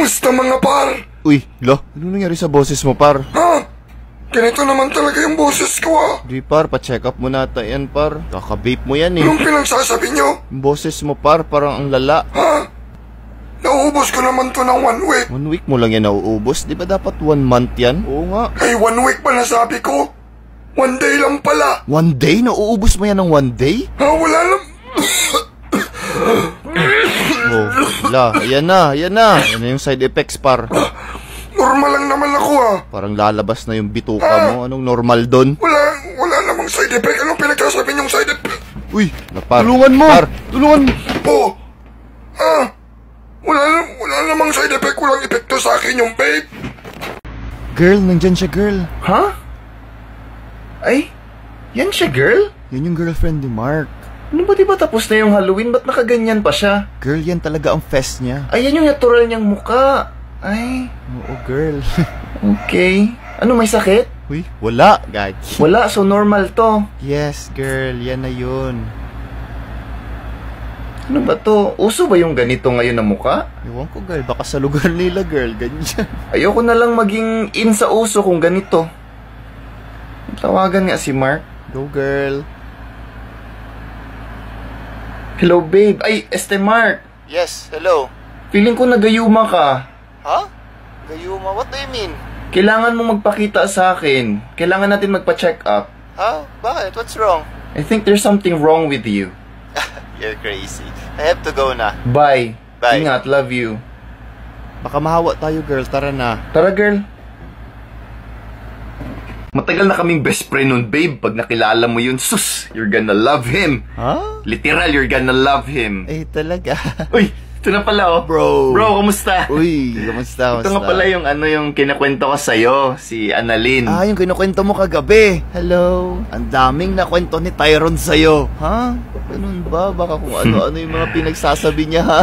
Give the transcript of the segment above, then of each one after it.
Kamusta mga par? Uy, ano nangyari sa boses mo, par? Ha? Ganito naman talaga yung boses ko Di, par, pa-check up mo nata yan, par. Kaka-vape mo yan, eh. Anong pinagsasabi nyo? Yung boses mo, par, parang ang lala. Ha? Nauubos ko naman to ng 1 week. 1 week mo lang yan nauubos? Di ba dapat 1 month yan? Oo nga. Ay, 1 week pa nasabi ko. 1 day lang pala. 1 day? Nauubos mo yan ng 1 day? Ha, wala lang. Oh, ayan na. Ayan na yung side effects, par. Normal lang naman ako Parang lalabas na yung bituka mo. Anong normal doon? Wala namang side effect. Anong pinagsasabi niyong side effect? Uy, par. Tulungan mo! Par, tulungan mo! Oh, wala namang side effect. Walang epekto sa akin yung vape. Girl, nandyan siya, girl. Ha? Ay, yan siya, girl? Yan yung girlfriend ni Mark. Ano ba, diba tapos na yung Halloween? Ba't nakaganyan pa siya? Girl, yan talaga ang fest niya. Ay, yan yung natural niyang muka. Ay. Oo, girl. Okay. Ano, may sakit? Uy, wala, guys. Wala, so normal to. Yes, girl, yan na yun. Ano ba to? Uso ba yung ganito ngayon na muka? Ewan ko, girl, baka sa lugar nila, girl, ganyan. Ayoko na lang maging in sa uso kung ganito. Tawagan nga si Mark. Go, girl. Hello, babe. Ay, Mark. Yes, hello. Feeling ko nagayuma ka. Huh? Gayuma? What do you mean? Kailangan mong magpakita sa akin. Kailangan natin magpa-check up. Huh? Bakit? What's wrong? I think there's something wrong with you. You're crazy. I have to go na. Bye. Bye. Ingat, love you. Baka mahawa tayo, girl. Tara na. Tara, girl. Matagal na kaming best friend nun, babe. Pag nakilala mo yun, sus, you're gonna love him. Huh? Literal, you're gonna love him. Eh, talaga. Uy, ito na pala, oh. Bro. Bro, kamusta? Uy, kamusta? Ito nga pala yung yung kinakwento ko sa'yo, si Annalyn. Ah, yung kinukwento mo kagabi. Hello. Ang daming nakwento ni Tyron sa'yo. Ha? Ganun ba? Baka kung ano-ano yung mga pinagsasabi niya, ha?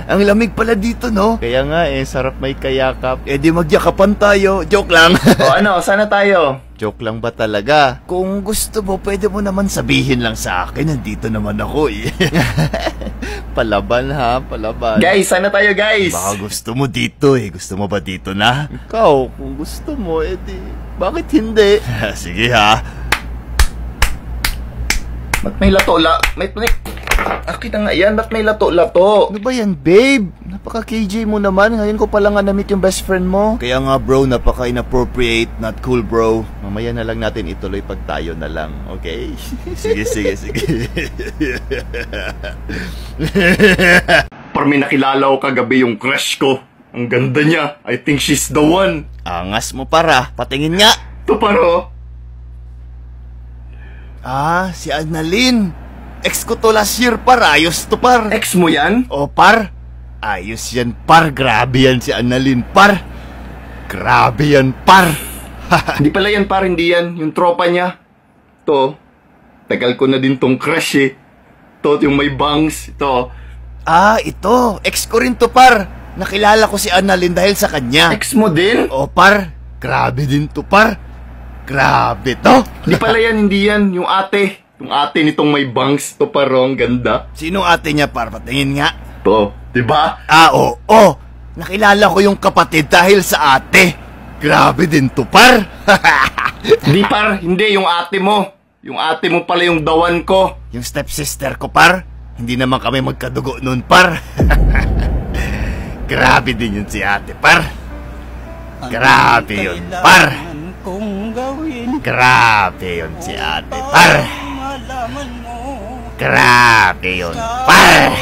Ang lamig pala dito, no? Kaya nga, sarap may kayakap. Di magyakapan tayo. Joke lang. O ano, sana tayo? Joke lang ba talaga? Kung gusto mo, pwede mo naman sabihin lang sa akin. Nandito naman ako, Palaban, ha? Palaban. Guys, sana tayo, guys. Baka gusto mo dito, Gusto mo ba dito na? Ikaw, kung gusto mo, bakit hindi? Sige, ha? Ba't may lato-la? Akit nga yan, ba't may lato-lato? Ano ba yan, babe? Napaka-KJ mo naman. Ngayon ko pala nga na-meet yung best friend mo. Kaya nga, bro, napaka-inappropriate. Not cool, bro. Mamaya na lang natin ituloy pag tayo na lang. Okay? Sige. May nakilala ko kagabi yung crush ko. Ang ganda niya. I think she's the one. Angas mo para. Patingin nga. Ito paro. Ah, si Annalyn. Ex ko to last year, par. Ayos to, par. Ex mo yan? O, par. Ayos yan, par. Grabe yan si Annalyn, par. Grabe yan, par. Hindi pala yan, par. Hindi yan. Yung tropa niya. To. Tagal ko na din tong crush, To, yung may bangs. Ito. Ah, ito. Ex ko rin to, par. Nakilala ko si Annalyn dahil sa kanya. Ex mo din? O, par. Grabe din to, par. Grabe to. Hindi pala yan, hindi yan. Yung ate. Yung ate nitong may bangs. Ito parang ganda. Sinong ate niya, par? Patingin nga. To, diba? Ah, oo. Nakilala ko yung kapatid dahil sa ate. Grabe din to, par. Hindi, par. Hindi, yung ate mo. Yung ate mo pala yung dawan ko. Yung stepsister ko, par. Hindi naman kami magkadugo nun, par. Grabe din yun si ate, par. Grabe yun, par. Grabe yun si ate, par. Grabe yun, par.